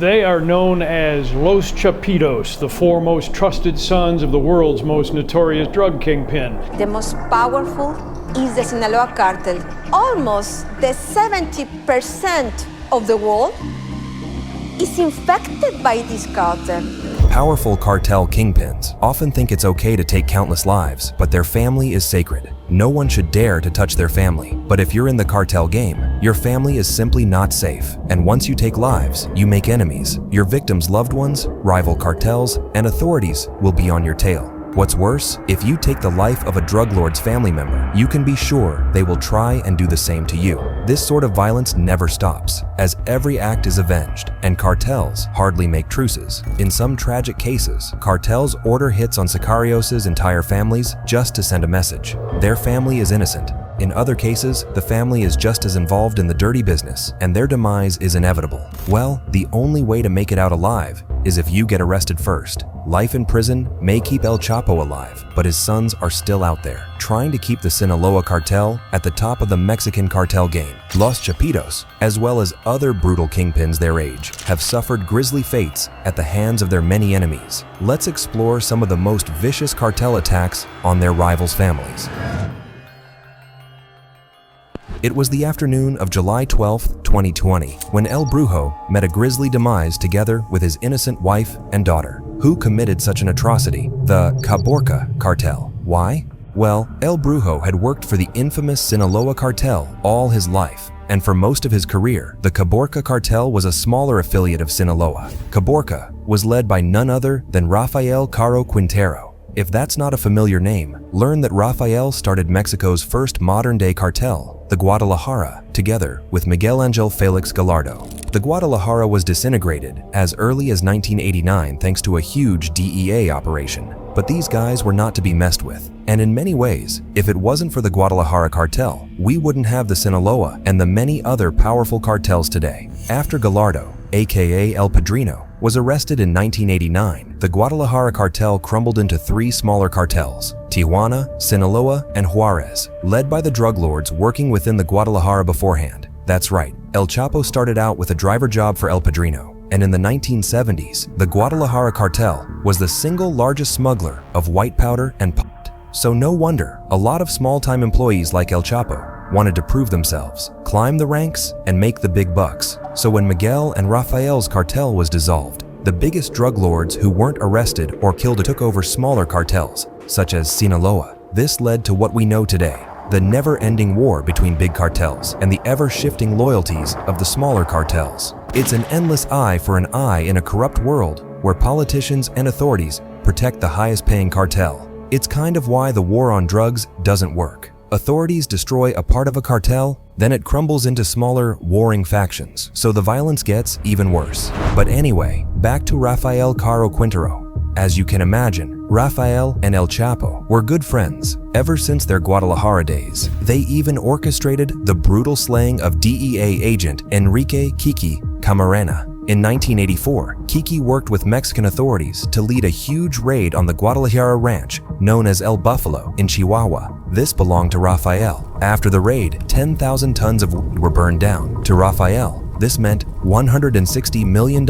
They are known as Los Chapitos, the four most trusted sons of the world's most notorious drug kingpin. The most powerful is the Sinaloa Cartel. Almost the 70% of the world is infected by this cartel. Powerful cartel kingpins often think it's okay to take countless lives, but their family is sacred. No one should dare to touch their family. But if you're in the cartel game, your family is simply not safe. And once you take lives, you make enemies. Your victims' loved ones, rival cartels, and authorities will be on your tail. What's worse, if you take the life of a drug lord's family member, you can be sure they will try and do the same to you. This sort of violence never stops, as every act is avenged, and cartels hardly make truces. In some tragic cases, cartels order hits on sicarios' entire families just to send a message. Their family is innocent. In other cases, the family is just as involved in the dirty business, and their demise is inevitable. Well, the only way to make it out alive is if you get arrested first. Life in prison may keep El Chapo alive, but his sons are still out there, trying to keep the Sinaloa Cartel at the top of the Mexican cartel game. Los Chapitos, as well as other brutal kingpins their age, have suffered grisly fates at the hands of their many enemies. Let's explore some of the most vicious cartel attacks on their rivals' families. It was the afternoon of July 12, 2020, when El Brujo met a grisly demise together with his innocent wife and daughter. Who committed such an atrocity? The Caborca cartel. Why? Well, El Brujo had worked for the infamous Sinaloa Cartel all his life, and for most of his career, the Caborca cartel was a smaller affiliate of Sinaloa. Caborca was led by none other than Raphael Caro Quintero. If that's not a familiar name, learn that Raphael started Mexico's first modern-day cartel, the Guadalajara, together with Miguel Angel Felix Gallardo. The Guadalajara was disintegrated as early as 1989 thanks to a huge DEA operation. But these guys were not to be messed with. And in many ways, if it wasn't for the Guadalajara cartel, we wouldn't have the Sinaloa and the many other powerful cartels today. After Gallardo, aka El Padrino, was arrested in 1989, the Guadalajara cartel crumbled into three smaller cartels: Tijuana, Sinaloa, and Juarez, led by the drug lords working within the Guadalajara beforehand. That's right, El Chapo started out with a driver job for El Padrino, and in the 1970s, the Guadalajara cartel was the single largest smuggler of white powder and pot. So no wonder a lot of small-time employees like El Chapo wanted to prove themselves, climb the ranks, and make the big bucks. So when Miguel and Raphael's cartel was dissolved, the biggest drug lords who weren't arrested or killed took over smaller cartels, such as Sinaloa. This led to what we know today, the never-ending war between big cartels and the ever-shifting loyalties of the smaller cartels. It's an endless eye for an eye in a corrupt world where politicians and authorities protect the highest-paying cartel. It's kind of why the war on drugs doesn't work. Authorities destroy a part of a cartel, then it crumbles into smaller, warring factions, so the violence gets even worse. But anyway, back to Raphael Caro Quintero. As you can imagine, Raphael and El Chapo were good friends ever since their Guadalajara days. They even orchestrated the brutal slaying of DEA agent Enrique Kiki Camarena. In 1984, Kiki worked with Mexican authorities to lead a huge raid on the Guadalajara ranch known as El Buffalo in Chihuahua. This belonged to Raphael. After the raid, 10,000 tons of wood were burned down. To Raphael, this meant $160 million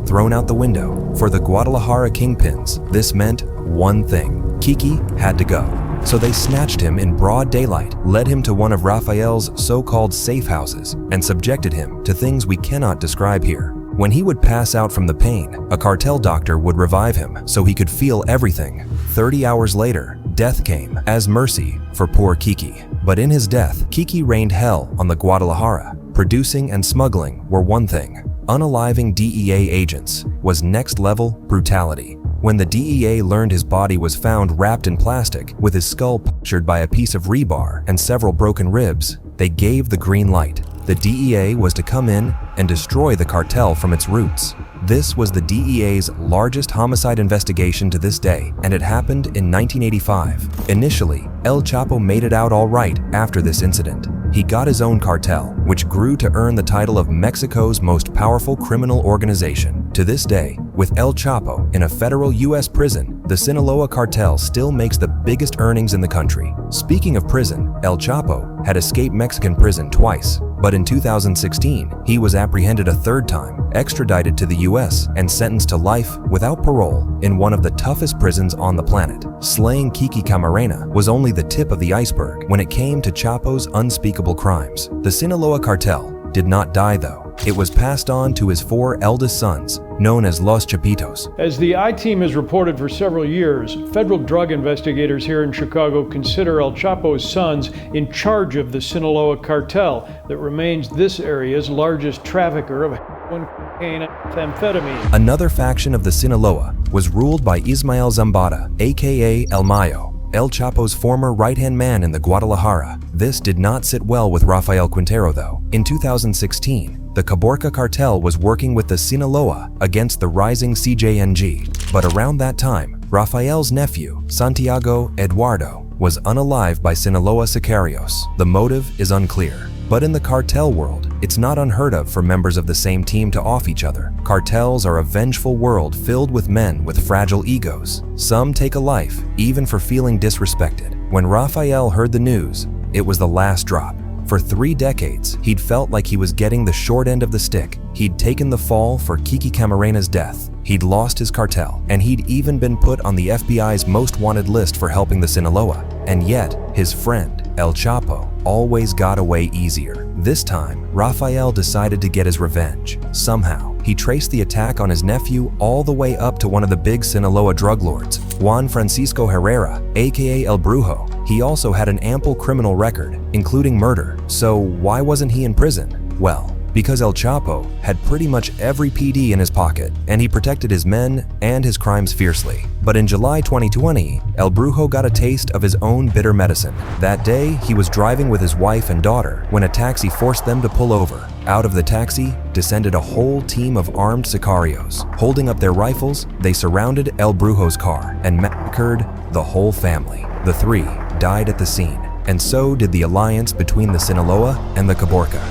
thrown out the window. For the Guadalajara kingpins, this meant one thing: Kiki had to go. So they snatched him in broad daylight, led him to one of Raphael's so-called safe houses, and subjected him to things we cannot describe here. When he would pass out from the pain, a cartel doctor would revive him so he could feel everything. 30 hours later, death came as mercy for poor Kiki. But in his death, Kiki rained hell on the Guadalajara. Producing and smuggling were one thing. Unaliving DEA agents was next-level brutality. When the DEA learned his body was found wrapped in plastic, with his skull punctured by a piece of rebar and several broken ribs, they gave the green light. The DEA was to come in and destroy the cartel from its roots. This was the DEA's largest homicide investigation to this day, and it happened in 1985. Initially, El Chapo made it out all right after this incident. He got his own cartel, which grew to earn the title of Mexico's most powerful criminal organization. To this day, with El Chapo in a federal U.S. prison, the Sinaloa Cartel still makes the biggest earnings in the country. Speaking of prison, El Chapo had escaped Mexican prison twice. But in 2016, he was apprehended a third time, extradited to the US, and sentenced to life without parole in one of the toughest prisons on the planet. Slaying Kiki Camarena was only the tip of the iceberg when it came to Chapo's unspeakable crimes. The Sinaloa Cartel did not die though. It was passed on to his 4 eldest sons, known as Los Chapitos. As the I-Team has reported for several years, federal drug investigators here in Chicago consider El Chapo's sons in charge of the Sinaloa Cartel that remains this area's largest trafficker of heroin, cocaine, and methamphetamine. Another faction of the Sinaloa was ruled by Ismael Zambada, aka El Mayo, El Chapo's former right-hand man in the Guadalajara. This did not sit well with Raphael Quintero though. In 2016, the Caborca cartel was working with the Sinaloa against the rising CJNG. But around that time, Raphael's nephew, Santiago Eduardo, was unalived by Sinaloa sicarios. The motive is unclear. But in the cartel world, it's not unheard of for members of the same team to off each other. Cartels are a vengeful world filled with men with fragile egos. Some take a life, even for feeling disrespected. When Raphael heard the news, it was the last drop. For 3 decades, he'd felt like he was getting the short end of the stick. He'd taken the fall for Kiki Camarena's death. He'd lost his cartel, and he'd even been put on the FBI's most wanted list for helping the Sinaloa. And yet, his friend, El Chapo, always got away easier. This time, Raphael decided to get his revenge. Somehow, he traced the attack on his nephew all the way up to one of the big Sinaloa drug lords, Juan Francisco Herrera, aka El Brujo. He also had an ample criminal record, including murder. So why wasn't he in prison? Well, because El Chapo had pretty much every PD in his pocket, and he protected his men and his crimes fiercely. But in July 2020, El Brujo got a taste of his own bitter medicine. That day, he was driving with his wife and daughter when a taxi forced them to pull over. Out of the taxi descended a whole team of armed sicarios. Holding up their rifles, they surrounded El Brujo's car and massacred the whole family. The 3 died at the scene, and so did the alliance between the Sinaloa and the Caborca.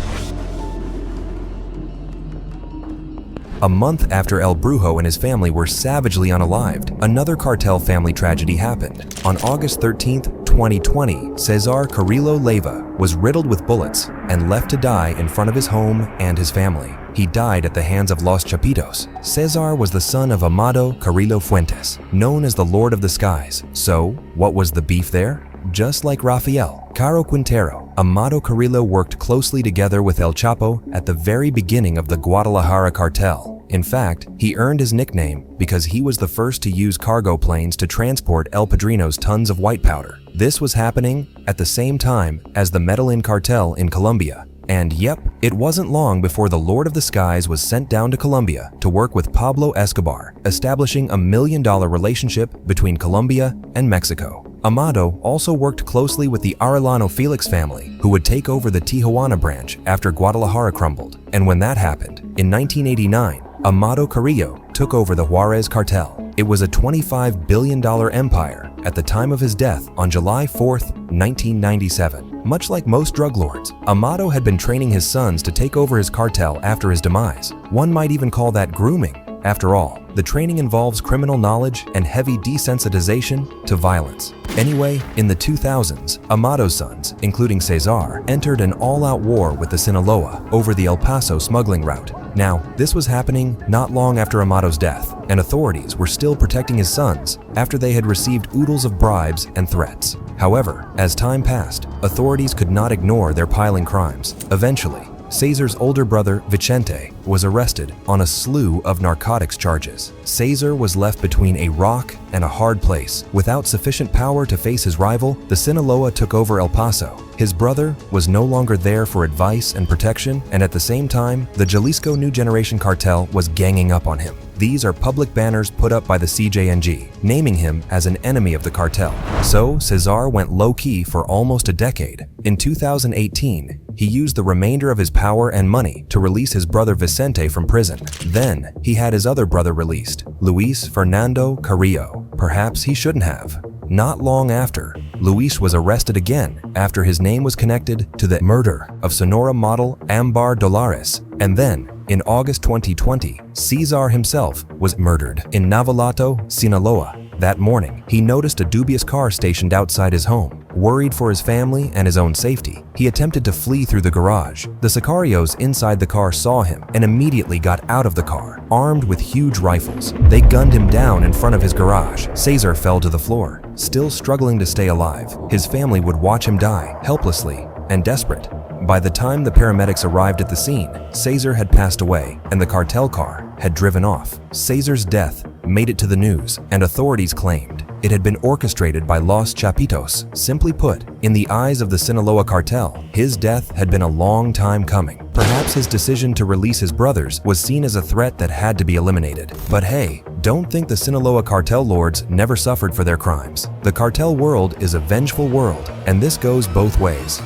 A month after El Brujo and his family were savagely unalived, another cartel family tragedy happened. On August 13, 2020, Cesarilo Fuentes was riddled with bullets and left to die in front of his home and his family. He died at the hands of Los Chapitos. Cesar was the son of Amado Cesarilo Fuentes, known as the Lord of the Skies. So, what was the beef there? Just like Raphael, Caro Quintero, Amado Carrillo worked closely together with El Chapo at the very beginning of the Guadalajara cartel. In fact, he earned his nickname because he was the first to use cargo planes to transport El Padrino's tons of white powder. This was happening at the same time as the Medellin cartel in Colombia. And yep, it wasn't long before the Lord of the Skies was sent down to Colombia to work with Pablo Escobar, establishing a $1 million relationship between Colombia and Mexico. Amado also worked closely with the Arellano Felix family, who would take over the Tijuana branch after Guadalajara crumbled. And when that happened, in 1989, Amado Carrillo took over the Juarez cartel. It was a $25 billion empire at the time of his death on July 4, 1997. Much like most drug lords, Amado had been training his sons to take over his cartel after his demise. One might even call that grooming. After all, the training involves criminal knowledge and heavy desensitization to violence. Anyway, in the 2000s, Amado's sons, including Cesar, entered an all-out war with the Sinaloa over the El Paso smuggling route. Now, this was happening not long after Amado's death, and authorities were still protecting his sons after they had received oodles of bribes and threats. However, as time passed, authorities could not ignore their piling crimes. Eventually, Cesar's older brother, Vicente, was arrested on a slew of narcotics charges. Cesar was left between a rock and a hard place. Without sufficient power to face his rival, the Sinaloa took over El Paso. His brother was no longer there for advice and protection, and at the same time, the Jalisco New Generation cartel was ganging up on him. These are public banners put up by the CJNG, naming him as an enemy of the cartel. So, Cesar went low-key for almost a decade. In 2018, he used the remainder of his power and money to release his brother Vicente from prison. Then, he had his other brother released, Luis Fernando Carrillo. Perhaps he shouldn't have. Not long after, Luis was arrested again after his name was connected to the murder of Sonora model Ambar Dolores. And then, in August 2020, Cesar himself was murdered in Navolato, Sinaloa. That morning, he noticed a dubious car stationed outside his home. Worried for his family and his own safety, he attempted to flee through the garage. The sicarios inside the car saw him and immediately got out of the car, armed with huge rifles. They gunned him down in front of his garage. Cesar fell to the floor, still struggling to stay alive. His family would watch him die, helplessly and desperate. By the time the paramedics arrived at the scene, Cesar had passed away and the cartel car had driven off. Cesar's death made it to the news, and authorities claimed it had been orchestrated by Los Chapitos. Simply put, in the eyes of the Sinaloa Cartel, his death had been a long time coming. Perhaps his decision to release his brothers was seen as a threat that had to be eliminated. But hey, don't think the Sinaloa Cartel lords never suffered for their crimes. The cartel world is a vengeful world, and this goes both ways.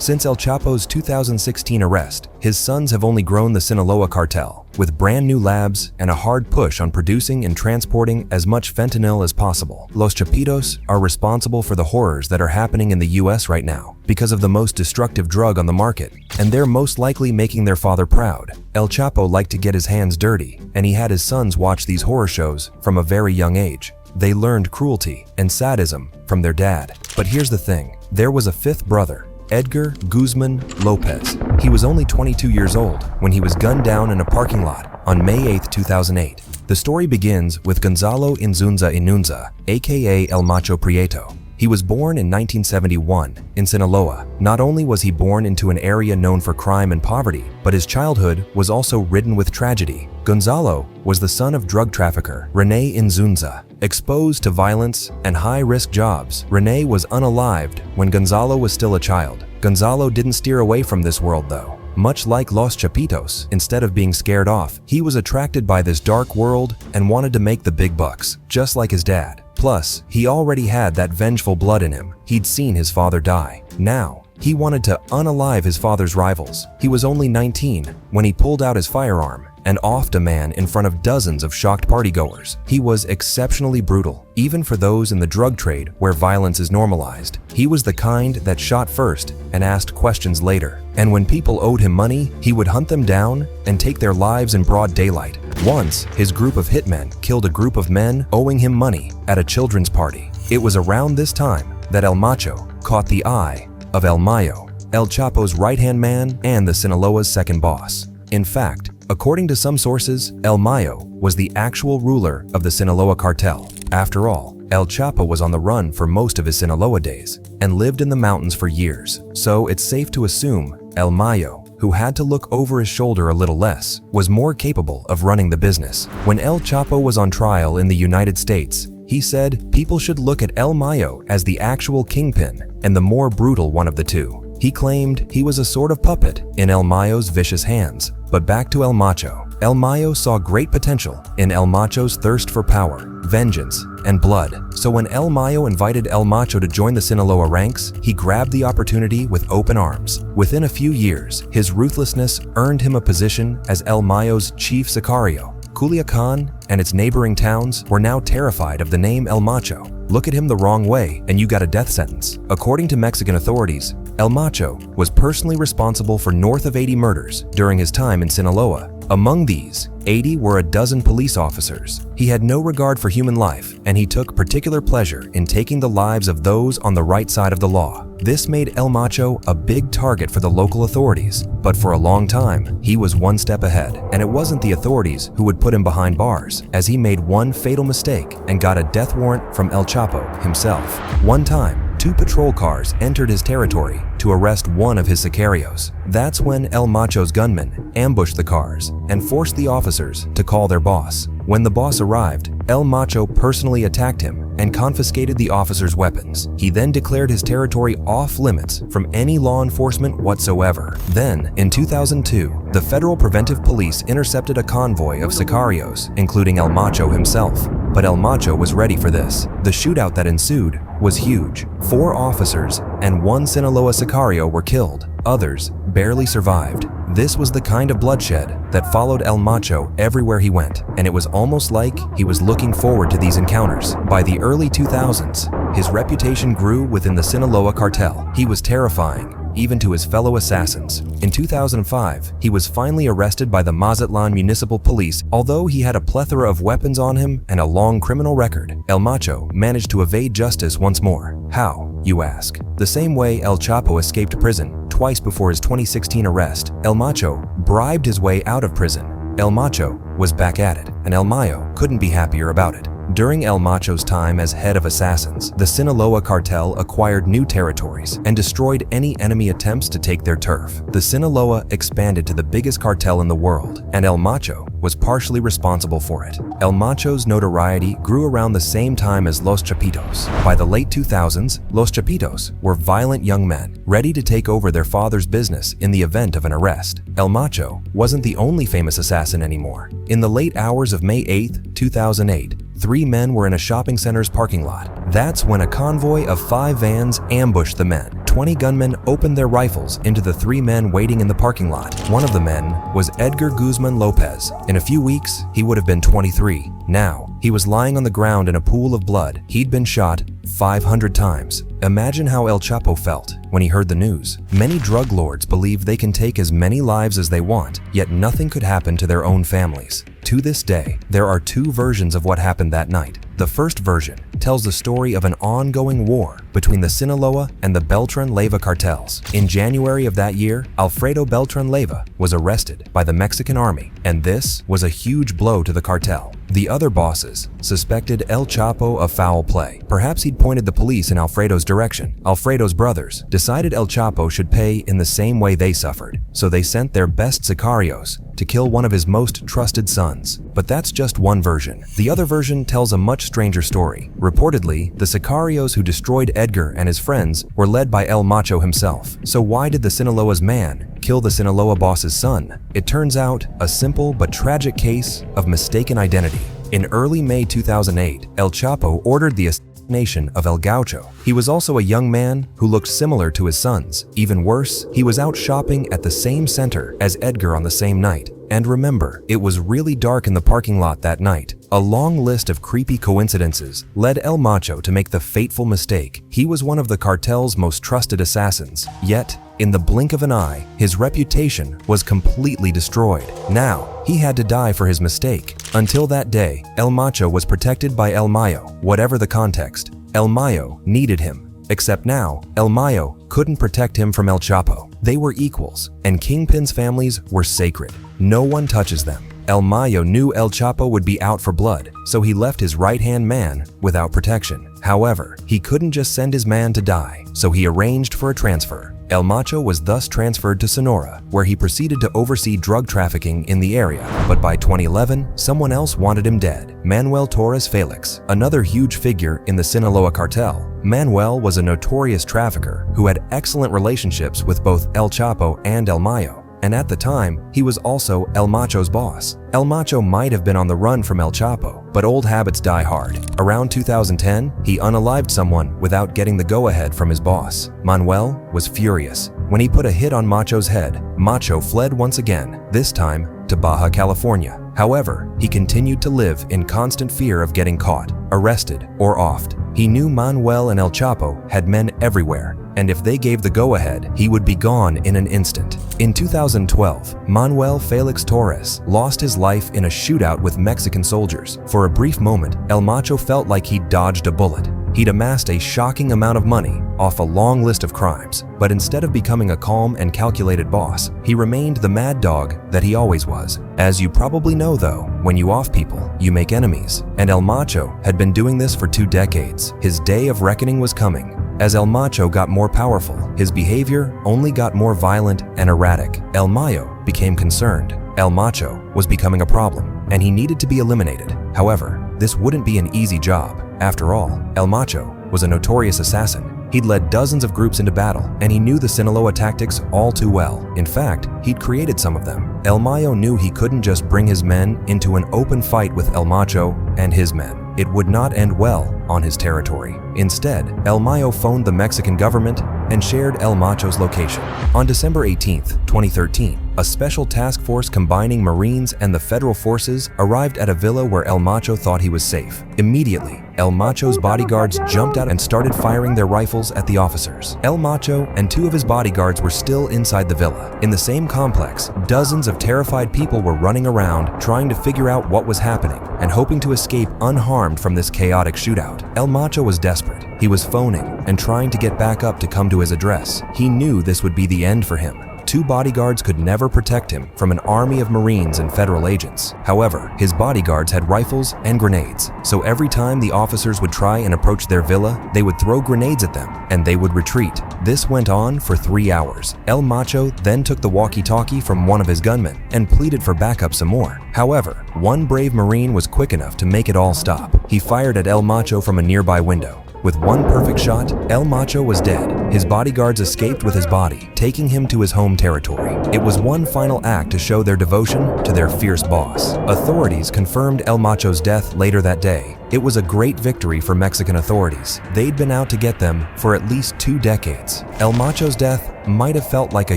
Since El Chapo's 2016 arrest, his sons have only grown the Sinaloa Cartel, with brand new labs and a hard push on producing and transporting as much fentanyl as possible. Los Chapitos are responsible for the horrors that are happening in the US right now because of the most destructive drug on the market, and they're most likely making their father proud. El Chapo liked to get his hands dirty, and he had his sons watch these horror shows from a very young age. They learned cruelty and sadism from their dad. But here's the thing, there was a fifth brother, Edgar Guzman Lopez. He was only 22 years old when he was gunned down in a parking lot on May 8, 2008. The story begins with Gonzalo Inzunza, aka El Macho Prieto. He was born in 1971 in Sinaloa. Not only was he born into an area known for crime and poverty, but his childhood was also ridden with tragedy. Gonzalo was the son of drug trafficker Rene Inzunza. Exposed to violence and high-risk jobs, Rene was unalived when Gonzalo was still a child. Gonzalo didn't steer away from this world though. Much like Los Chapitos, instead of being scared off, he was attracted by this dark world and wanted to make the big bucks, just like his dad. Plus, he already had that vengeful blood in him. He'd seen his father die. Now, he wanted to unalive his father's rivals. He was only 19 when he pulled out his firearm and offed a man in front of dozens of shocked partygoers. He was exceptionally brutal, even for those in the drug trade where violence is normalized. He was the kind that shot first and asked questions later. And when people owed him money, he would hunt them down and take their lives in broad daylight. Once, his group of hitmen killed a group of men owing him money at a children's party. It was around this time that El Macho caught the eye of El Mayo, El Chapo's right-hand man and the Sinaloa's second boss. In fact, according to some sources, El Mayo was the actual ruler of the Sinaloa Cartel. After all, El Chapo was on the run for most of his Sinaloa days and lived in the mountains for years, so it's safe to assume El Mayo, who had to look over his shoulder a little less, was more capable of running the business. When El Chapo was on trial in the United States, he said people should look at El Mayo as the actual kingpin and the more brutal one of the two. He claimed he was a sort of puppet in El Mayo's vicious hands. But back to El Macho. El Mayo saw great potential in El Macho's thirst for power, vengeance, and blood. So when El Mayo invited El Macho to join the Sinaloa ranks, he grabbed the opportunity with open arms. Within a few years, his ruthlessness earned him a position as El Mayo's chief sicario. Culiacan and its neighboring towns were now terrified of the name El Macho. Look at him the wrong way and you got a death sentence. According to Mexican authorities, El Macho was personally responsible for north of 80 murders during his time in Sinaloa. Among these, 80 were a dozen police officers. He had no regard for human life, and he took particular pleasure in taking the lives of those on the right side of the law. This made El Macho a big target for the local authorities, but for a long time, he was one step ahead, and it wasn't the authorities who would put him behind bars, as he made one fatal mistake and got a death warrant from El Chapo himself. One time, 2 patrol cars entered his territory to arrest one of his sicarios. That's when El Macho's gunmen ambushed the cars and forced the officers to call their boss. When the boss arrived, El Macho personally attacked him and confiscated the officers' weapons. He then declared his territory off limits from any law enforcement whatsoever. Then, in 2002, the Federal Preventive Police intercepted a convoy of sicarios, including El Macho himself. But El Macho was ready for this. The shootout that ensued was huge. 4 officers and 1 Sinaloa sicario were killed. Others barely survived. This was the kind of bloodshed that followed El Macho everywhere he went, and it was almost like he was looking forward to these encounters. By the early 2000s, his reputation grew within the Sinaloa Cartel. He was terrifying, even to his fellow assassins. In 2005, he was finally arrested by the Mazatlan Municipal Police. Although he had a plethora of weapons on him and a long criminal record, El Macho managed to evade justice once more. How, you ask? The same way El Chapo escaped prison twice before his 2016 arrest, El Macho bribed his way out of prison. El Macho was back at it, and El Mayo couldn't be happier about it. During El Macho's time as head of assassins, the Sinaloa Cartel acquired new territories and destroyed any enemy attempts to take their turf. The Sinaloa expanded to the biggest cartel in the world, and El Macho was partially responsible for it. El Macho's notoriety grew around the same time as Los Chapitos. By the late 2000s, Los Chapitos were violent young men, ready to take over their father's business in the event of an arrest. El Macho wasn't the only famous assassin anymore. In the late hours of May 8, 2008, 3 men were in a shopping center's parking lot. That's when a convoy of 5 vans ambushed the men. 20 gunmen opened their rifles into the 3 men waiting in the parking lot. One of the men was Edgar Guzman Lopez. In a few weeks, he would have been 23. Now, he was lying on the ground in a pool of blood. He'd been shot 500 times. Imagine how El Chapo felt when he heard the news. Many drug lords believe they can take as many lives as they want, yet nothing could happen to their own families. To this day, there are 2 versions of what happened that night. The first version tells the story of an ongoing war between the Sinaloa and the Beltran Leyva cartels. In January of that year, Alfredo Beltran Leyva was arrested by the Mexican army, and this was a huge blow to the cartel. The other bosses suspected El Chapo of foul play. Perhaps he'd pointed the police in Alfredo's direction. Alfredo's brothers decided El Chapo should pay in the same way they suffered, so they sent their best sicarios to kill one of his most trusted sons. But that's just one version. The other version tells a much stranger story. Reportedly, the sicarios who destroyed Edgar and his friends were led by El Macho himself. So why did the Sinaloa's man kill the Sinaloa boss's son? It turns out a simple but tragic case of mistaken identity. In early May 2008, El Chapo ordered the assassination of El Gaucho. He was also a young man who looked similar to his sons. Even worse, he was out shopping at the same center as Edgar on the same night. And remember, it was really dark in the parking lot that night. A long list of creepy coincidences led El Macho to make the fateful mistake. He was one of the cartel's most trusted assassins. Yet, in the blink of an eye, his reputation was completely destroyed. Now, he had to die for his mistake. Until that day, El Macho was protected by El Mayo. Whatever the context, El Mayo needed him. Except now, El Mayo couldn't protect him from El Chapo. They were equals, and kingpins' families were sacred. No one touches them. El Mayo knew El Chapo would be out for blood, so he left his right-hand man without protection. However, he couldn't just send his man to die, so he arranged for a transfer. El Macho was thus transferred to Sonora, where he proceeded to oversee drug trafficking in the area. But by 2011, someone else wanted him dead: Manuel Torres Felix, another huge figure in the Sinaloa cartel. Manuel was a notorious trafficker who had excellent relationships with both El Chapo and El Mayo. And at the time, he was also El Macho's boss. El Macho might have been on the run from El Chapo, but old habits die hard. Around 2010, he unalived someone without getting the go-ahead from his boss. Manuel was furious. When he put a hit on Macho's head, Macho fled once again, this time to Baja California. However, he continued to live in constant fear of getting caught, arrested, or offed. He knew Manuel and El Chapo had men everywhere, and if they gave the go-ahead, he would be gone in an instant. In 2012, Manuel Felix Torres lost his life in a shootout with Mexican soldiers. For a brief moment, El Macho felt like he'd dodged a bullet. He'd amassed a shocking amount of money off a long list of crimes, but instead of becoming a calm and calculated boss, he remained the mad dog that he always was. As you probably know though, when you off people, you make enemies. And El Macho had been doing this for 2 decades. His day of reckoning was coming. As El Macho got more powerful, his behavior only got more violent and erratic. El Mayo became concerned. El Macho was becoming a problem, and he needed to be eliminated. However, this wouldn't be an easy job. After all, El Macho was a notorious assassin. He'd led dozens of groups into battle, and he knew the Sinaloa tactics all too well. In fact, he'd created some of them. El Mayo knew he couldn't just bring his men into an open fight with El Macho and his men. It would not end well on his territory. Instead, El Mayo phoned the Mexican government and shared El Macho's location. On December 18, 2013, A special task force combining Marines and the federal forces arrived at a villa where El Macho thought he was safe. Immediately, El Macho's bodyguards jumped out and started firing their rifles at the officers. El Macho and 2 of his bodyguards were still inside the villa. In the same complex, dozens of terrified people were running around trying to figure out what was happening and hoping to escape unharmed from this chaotic shootout. El Macho was desperate. He was phoning and trying to get back up to come to his address. He knew this would be the end for him. 2 bodyguards could never protect him from an army of Marines and federal agents. However, his bodyguards had rifles and grenades, so every time the officers would try and approach their villa, they would throw grenades at them, and they would retreat. This went on for 3 hours. El Macho then took the walkie-talkie from one of his gunmen and pleaded for backup some more. However, one brave Marine was quick enough to make it all stop. He fired at El Macho from a nearby window. With one perfect shot, El Macho was dead. His bodyguards escaped with his body, taking him to his home territory. It was one final act to show their devotion to their fierce boss. Authorities confirmed El Macho's death later that day. It was a great victory for Mexican authorities. They'd been out to get them for at least 2 decades. El Macho's death might have felt like a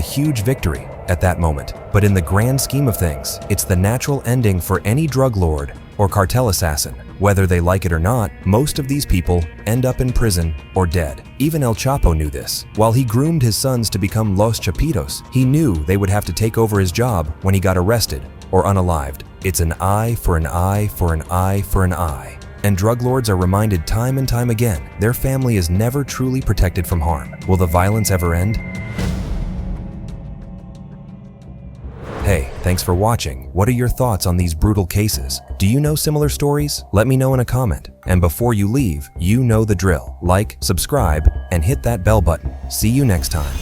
huge victory at that moment, but in the grand scheme of things, it's the natural ending for any drug lord or cartel assassin. Whether they like it or not, most of these people end up in prison or dead. Even El Chapo knew this. While he groomed his sons to become Los Chapitos, he knew they would have to take over his job when he got arrested or unalived. It's an eye for an eye for an eye for an eye. And drug lords are reminded time and time again, their family is never truly protected from harm. Will the violence ever end? Hey, thanks for watching. What are your thoughts on these brutal cases? Do you know similar stories? Let me know in a comment. And before you leave, you know the drill. Like, subscribe, and hit that bell button. See you next time.